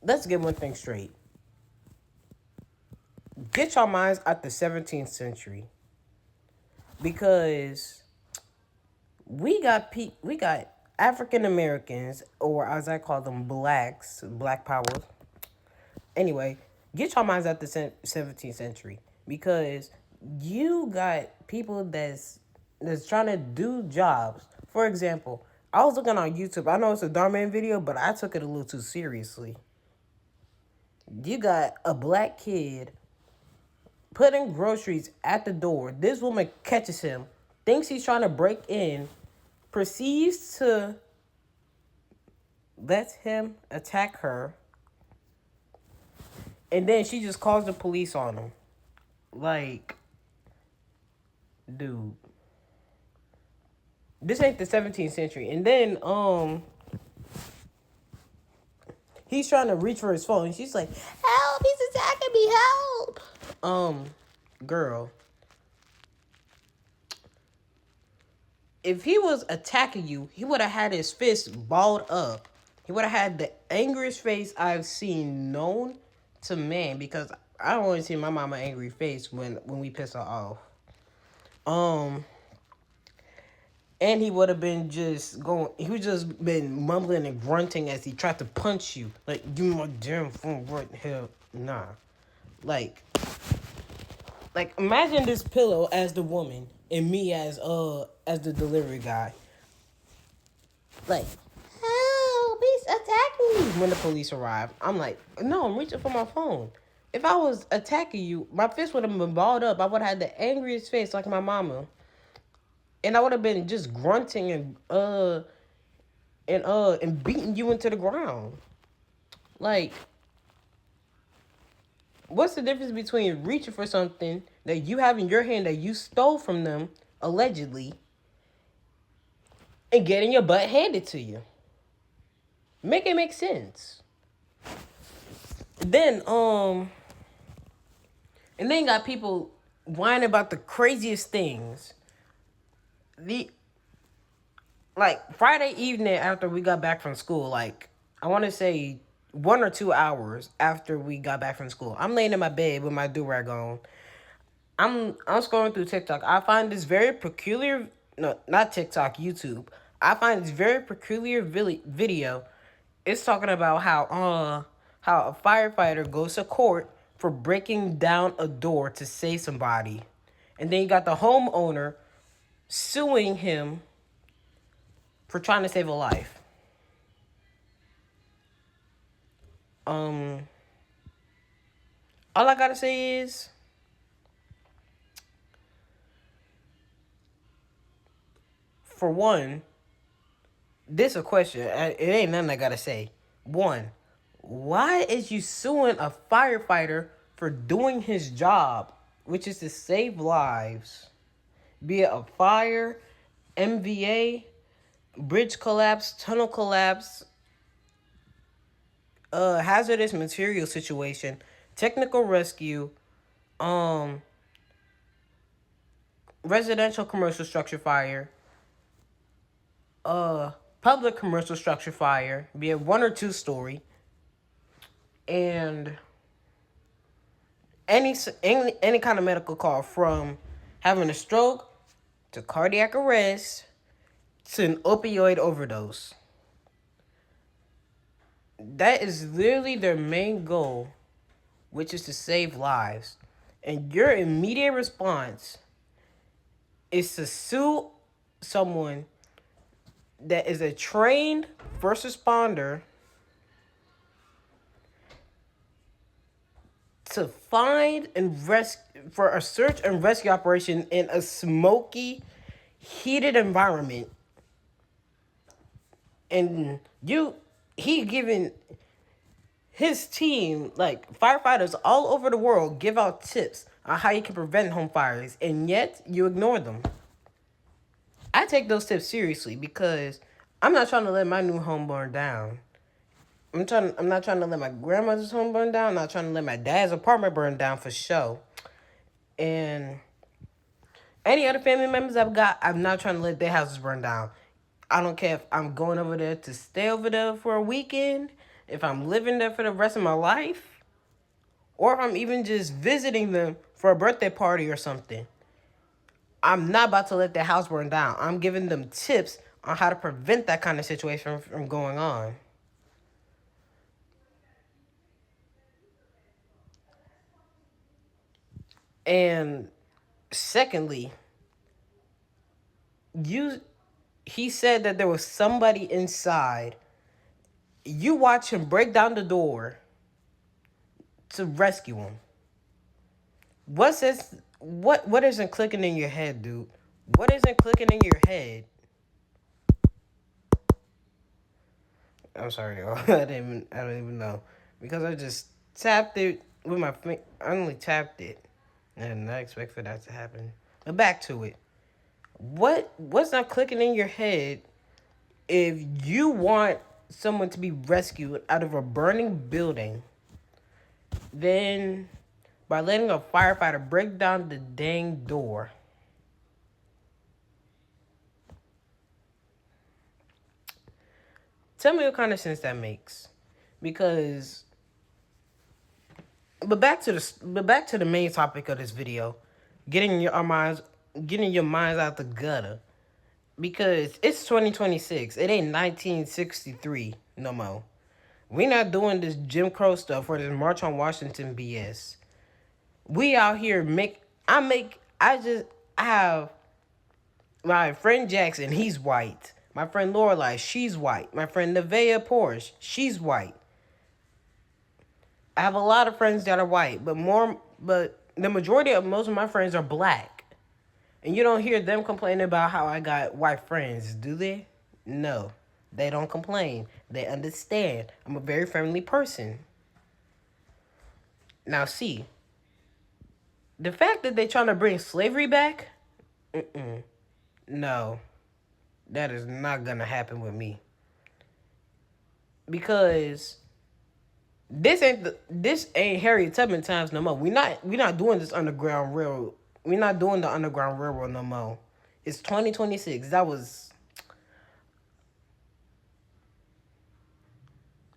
let's get one thing straight. Get your minds out the 17th century, because we got African Americans, or as I call them, blacks, black power. Anyway, get your minds out the 17th century, because you got people that's trying to do jobs. For example, I was looking on YouTube. I know it's a Darman video, but I took it a little too seriously. You got a black kid putting groceries at the door. This woman catches him, thinks he's trying to break in, proceeds to let him attack her, and then she just calls the police on him. Like, dude, this ain't the 17th century. And then he's trying to reach for his phone, and she's like, "Help! He's attacking me! Help!" Girl, if he was attacking you, he would have had his fist balled up. He would have had the angriest face I've seen known to man, because I don't want to see my mama angry face when we piss her off. And he would have been just going. He would just been mumbling and grunting as he tried to punch you. Like, give me my damn phone right here. Nah, like imagine this pillow as the woman and me as the delivery guy. Like, help! He's attacking me. When the police arrive, I'm like, no, I'm reaching for my phone. If I was attacking you, my fist would have been balled up. I would have had the angriest face like my mama. And I would have been just grunting and beating you into the ground. Like, what's the difference between reaching for something that you have in your hand that you stole from them, allegedly, and getting your butt handed to you? Make it make sense. Then, and then you got people whining about the craziest things. Like, Friday evening after we got back from school, like, I want to say 1 or 2 hours after we got back from school, I'm laying in my bed with my do-rag on. I'm scrolling through TikTok. I find this very peculiar, no, not TikTok, YouTube. I find this very peculiar video. It's talking about how a firefighter goes to court for breaking down a door to save somebody. And then you got the homeowner suing him for trying to save a life. All I gotta say is, for one, this a question. It ain't nothing I gotta say. One, why is you suing a firefighter for doing his job, which is to save lives? Be it a fire, MVA, bridge collapse, tunnel collapse, hazardous material situation, technical rescue, residential commercial structure fire, public commercial structure fire, be it 1 or 2 story, and any kind of medical call, from having a stroke to cardiac arrest to an opioid overdose. That is literally their main goal, which is to save lives. And your immediate response is to sue someone that is a trained first responder to find and rescue, for a search and rescue operation in a smoky, heated environment. And he giving his team, like, firefighters all over the world, give out tips on how you can prevent home fires, and yet you ignore them. I take those tips seriously, because I'm not trying to let my new home burn down. I'm not trying to let my grandmother's home burn down. I'm not trying to let my dad's apartment burn down, for sure. And any other family members I've got, I'm not trying to let their houses burn down. I don't care if I'm going over there to stay over there for a weekend. if I'm living there for the rest of my life, or if I'm even just visiting them for a birthday party or something, I'm not about to let their house burn down. I'm giving them tips on how to prevent that kind of situation from going on. And secondly, you he said that there was somebody inside. You watch him break down the door to rescue him. What's this? What isn't clicking in your head, dude? What isn't clicking in your head? I'm sorry, y'all. I don't even know because I just tapped it with my finger. I only tapped it, and I expect for that to happen. But back to it. What's not clicking in your head if you want someone to be rescued out of a burning building? Then by letting a firefighter break down the dang door. Tell me what kind of sense that makes. Because back to the main topic of this video, getting your minds out the gutter. Because it's 2026. It ain't 1963 no more. We not doing this Jim Crow stuff or this March on Washington BS. We out here I have my friend Jackson, he's white. My friend Lorelai, she's white. My friend Nevaeh Porsche, she's white. I have a lot of friends that are white, but the majority of most of my friends are black. And you don't hear them complaining about how I got white friends, do they? No. They don't complain. They understand. I'm a very friendly person. Now see, the fact that they're trying to bring slavery back, no. That is not gonna happen with me. Because this ain't Harriet Tubman times no more. We not doing this underground railroad. We're not doing the underground railroad no more. It's 2026. That was,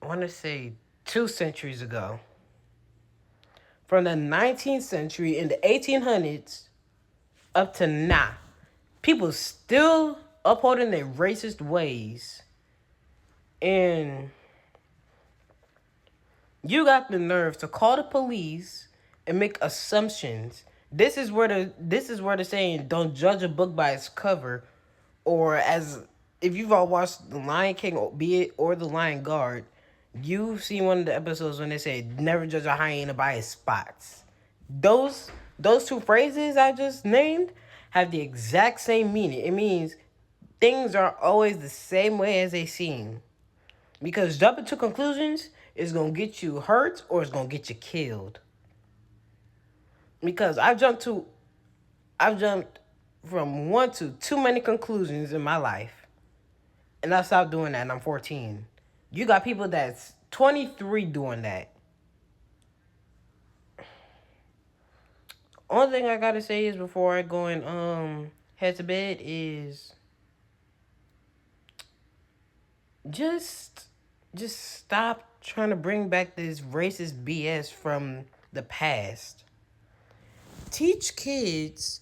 I want to say, 2 centuries ago. From the 19th century in the 1800s up to now, people still upholding their racist ways. And you got the nerve to call the police and make assumptions. This is where the saying "don't judge a book by its cover," or as if you've all watched The Lion King, or be it or The Lion Guard, you've seen one of the episodes when they say "never judge a hyena by its spots." Those those two phrases I just named have the exact same meaning. It means things are always the same way as they seem. Because jumping to conclusions is gonna get you hurt or it's gonna get you killed. Because I've jumped from one to too many conclusions in my life. And I stopped doing that and I'm 14. You got people that's 23 doing that. Only thing I gotta say is before I go and head to bed is just just stop trying to bring back this racist BS from the past. Teach kids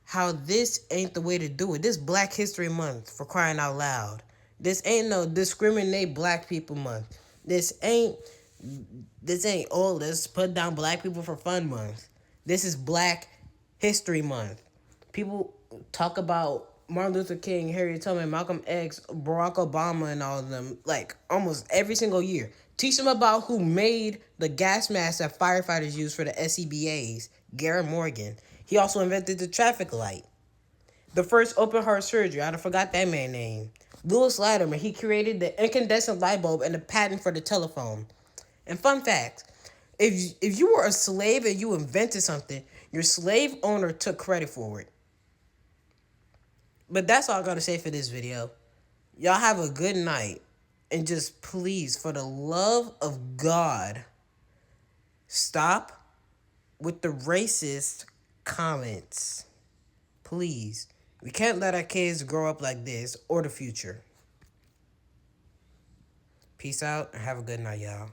how this ain't the way to do it. This Black History Month, for crying out loud. This ain't no discriminate black people month. This ain't oh let's put down black people for fun month. This is Black History Month. People talk about Martin Luther King, Harriet Tubman, Malcolm X, Barack Obama, and all of them like almost every single year. Teach them about who made the gas masks that firefighters use for the SCBAs, Garrett Morgan. He also invented the traffic light. The first open heart surgery, I forgot that man's name. Louis Latimer, he created the incandescent light bulb and the patent for the telephone. And fun fact, if you were a slave and you invented something, your slave owner took credit for it. But that's all I gotta say for this video. Y'all have a good night. And just please, for the love of God, stop with the racist comments. Please. We can't let our kids grow up like this or the future. Peace out and have a good night, y'all.